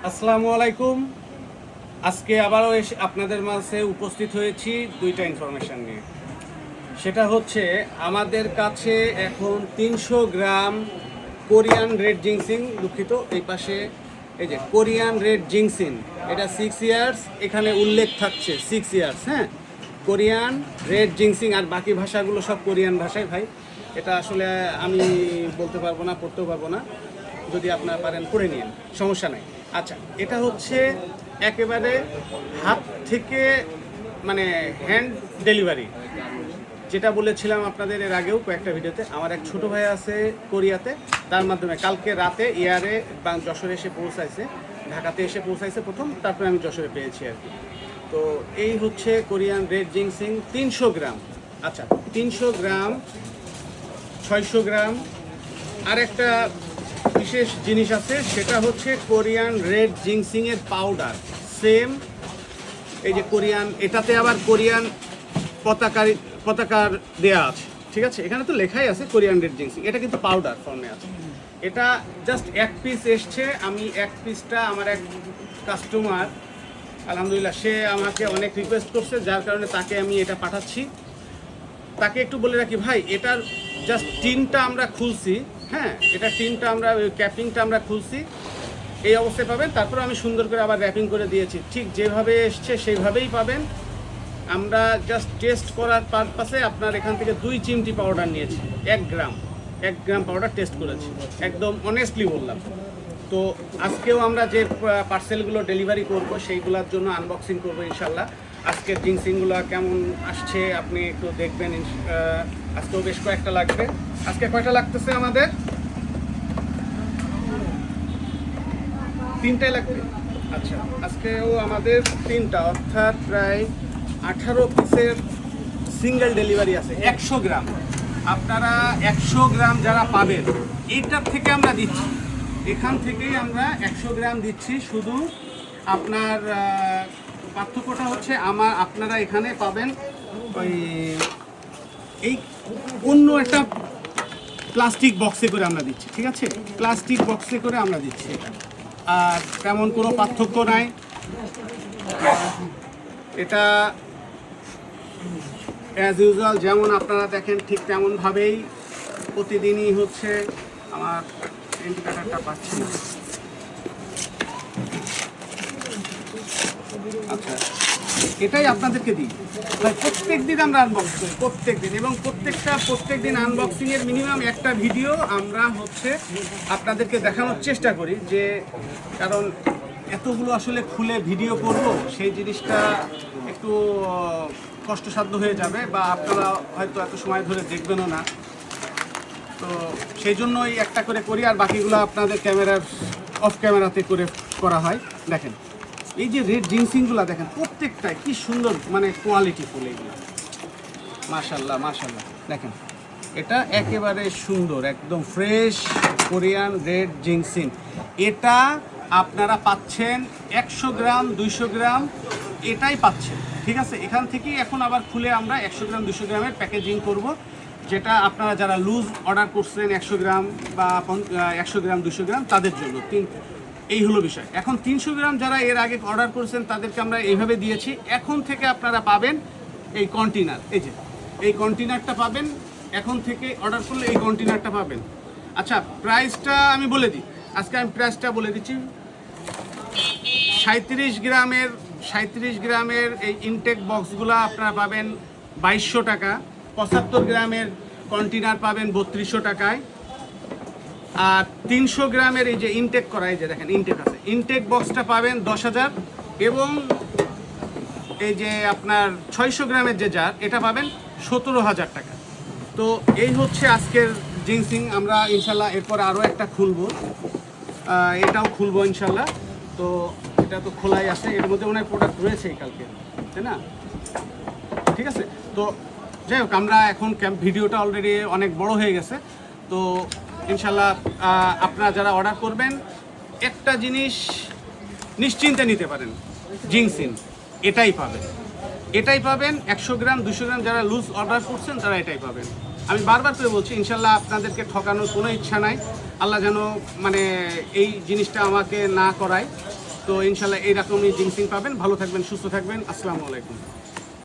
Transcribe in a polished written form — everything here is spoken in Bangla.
আসসালামু আলাইকুম। আজকে আবারও এসে আপনাদের মাঝে উপস্থিত হয়েছি দুইটা ইনফরমেশন নিয়ে। সেটা হচ্ছে আমাদের কাছে এখন 300 গ্রাম কোরিয়ান রেড জিংসিং, দুঃখিত এই পাশে এই যে কোরিয়ান রেড জিংসিং, এটা 6 ইয়ার্স, এখানে উল্লেখ থাকছে 6 ইয়ার্স। হ্যাঁ, কোরিয়ান রেড জিংসিং, আর বাকি ভাষাগুলো সব কোরিয়ান ভাষায় ভাই। এটা আসলে আমি বলতে পারবো না, পড়তেও পারবো না। যদি আপনারা পারেন পড়ে নিন, সমস্যা নাই। আচ্ছা, এটা হচ্ছে একেবারে হাত থেকে মানে হ্যান্ড ডেলিভারি, যেটা বলেছিলাম আপনাদের এর আগেও কয়েকটা ভিডিওতে। আমার এক ছোটো ভাই আছে কোরিয়াতে, তার মাধ্যমে কালকে রাতে এয়ারে বা যশোরে এসে পৌঁছাইছে, ঢাকাতে এসে পৌঁছাইছে প্রথম, তারপরে আমি যশোরে পেয়েছি আর কি। তো এই হচ্ছে কোরিয়ান রেড জিংসিং 300 গ্রাম। আচ্ছা, 300 গ্রাম, 600 গ্রাম। আর একটা বিশেষ জিনিস আছে, সেটা হচ্ছে কোরিয়ান রেড জিংসিংয়ের পাউডার। সেম এই যে কোরিয়ান, এটাতে আবার কোরিয়ান পতাকার দেয়া আছে, ঠিক আছে? এখানে তো লেখাই আছে কোরিয়ান রেড জিংসিং, এটা কিন্তু পাউডার ফর্মে আছে। এটা জাস্ট এক পিস এসছে, আমি এক পিসটা আমার এক কাস্টমার, আলহামদুলিল্লাহ সে আমাকে অনেক রিকোয়েস্ট করছে, যার কারণে তাকে আমি এটা পাঠাচ্ছি। তাকে একটু বলে রাখি ভাই, এটার জাস্ট টিনটা আমরা খুলছি। হ্যাঁ, এটা টিনটা আমরা, ক্যাপিংটা আমরা খুলছি, এই অবস্থায় পাবেন। তারপর আমি সুন্দর করে আবার র্যাপিং করে দিয়েছি, ঠিক যেভাবে এসছে সেইভাবেই পাবেন। আমরা জাস্ট টেস্ট করার পারপাসে আপনার এখান থেকে 2 চিমটি পাউডার নিয়েছি, 1 গ্রাম পাউডার টেস্ট করেছি, একদম অনেস্টলি বললাম। তো আজকেও আমরা যে পার্সেলগুলো ডেলিভারি করব সেইগুলোর জন্য আনবক্সিং করবো ইনশাল্লাহ। আজকের জিংসিংগুলো কেমন আসছে আপনি একটু দেখবেন। আজকেও বেশ কয়েকটা লাগবে। আজকে কয়টা লাগতেছে আমাদের? 3টাই লাগবে। আচ্ছা, আজকেও আমাদের 3টা, অর্থাৎ প্রায় 18 পিসের সিঙ্গেল ডেলিভারি আছে। 100 গ্রাম, আপনারা 100 গ্রাম যারা পাবেন, এইটার থেকে আমরা দিচ্ছি, এখান থেকেই আমরা 100 গ্রাম দিচ্ছি। শুধু আপনার পার্থক্যটা হচ্ছে আপনারা এখানে পাবেন ওই এই অন্য একটা প্লাস্টিক বক্সে করে আমরা দিচ্ছি, ঠিক আছে? প্লাস্টিক বক্সে করে আমরা দিচ্ছি এটা, আর তেমন কোনো পার্থক্য নাই। এটা অ্যাজ ইউজুয়াল যেমন আপনারা দেখেন ঠিক তেমনভাবেই প্রতিদিনই হচ্ছে। আমার ইন্ডিকেটারটা পাচ্ছি না। আচ্ছা, এটাই আপনাদেরকে দিই ভাই, প্রত্যেক দিন আমরা আনবক্স করি, প্রত্যেক দিন, এবং প্রত্যেক দিন আনবক্সিংয়ের মিনিমাম একটা ভিডিও আমরা হচ্ছে আপনাদেরকে দেখানোর চেষ্টা করি, যে কারণ এতগুলো আসলে খুলে ভিডিও করব সেই জিনিসটা একটু কষ্টসাধ্য হয়ে যাবে, বা আপনারা হয়তো এত সময় ধরে দেখবেনও না। তো সেই জন্যই একটা করে করি, আর বাকিগুলো আপনাদের ক্যামেরার অফ ক্যামেরাতে করে করা হয়। দেখেন এই যে রেড জিংসিংগুলো দেখেন, প্রত্যেকটাই কি সুন্দর, মানে কোয়ালিটি ফুল এইগুলো, মাশাল্লাহ মাশাল্লাহ। দেখেন এটা একেবারে সুন্দর, একদম ফ্রেশ কোরিয়ান রেড জিংসিং। এটা আপনারা পাচ্ছেন 100 গ্রাম, 200 গ্রাম, এটাই পাচ্ছেন, ঠিক আছে? এখান থেকেই এখন আবার খুলে আমরা 100 গ্রাম 200 গ্রামের প্যাকেজিং করব, যেটা আপনারা যারা লুজ অর্ডার করছেন 100 গ্রাম বা 100 গ্রাম 200 গ্রাম তাদের জন্য এই হলো বিষয়। এখন 300 গ্রাম যারা এর আগে অর্ডার করেছেন তাদেরকে আমরা এইভাবে দিয়েছি। এখন থেকে আপনারা পাবেন এই কন্টেনার, এই যে এই কন্টেনারটা পাবেন, এখন থেকে অর্ডার করলে এই কন্টেনারটা পাবেন। আচ্ছা, প্রাইসটা আমি বলে দিই, আজকে আমি প্রাইসটা বলে দিচ্ছি। 37 গ্রামের এই ইনটেক বক্সগুলো আপনারা পাবেন 2200 টাকা। 75 গ্রামের কন্টেনার পাবেন 3200 টাকায়। আর 300 গ্রামের এই যে ইনটেক করা, এই যে দেখেন ইনটেক আছে, ইনটেক বক্সটা পাবেন 10,000। এবং এই যে আপনার 600 গ্রামের যে জার, এটা পাবেন 17,000 টাকা। তো এই হচ্ছে আজকের জিংসিং। আমরা ইনশাল্লাহ এরপর আরও একটা খুলবো, এটাও খুলবো ইনশাল্লাহ। তো এটা তো খোলাই আছে, এর মধ্যে অনেক প্রোডাক্ট রয়েছে কালকে, তাই না? ঠিক আছে, তো যাই হোক, আমরা এখন ভিডিওটা অলরেডি অনেক বড় হয়ে গেছে। তো ইনশাল্লাহ আপনারা যারা অর্ডার করবেন একটা জিনিস নিশ্চিন্তে নিতে পারেন, জিংসিং এটাই পাবেন 100 গ্রাম 200 গ্রাম যারা লুজ অর্ডার করছেন তারা এটাই পাবেন। আমি বারবার করে বলছি, ইনশাল্লাহ আপনাদেরকে ঠকানোর কোনো ইচ্ছা নাই। আল্লাহ যেন মানে এই জিনিসটা আমাকে না করায়। তো ইনশাল্লাহ এইরকমই জিনিসিং পাবেন। ভালো থাকবেন, সুস্থ থাকবেন। আসসালামু আলাইকুম।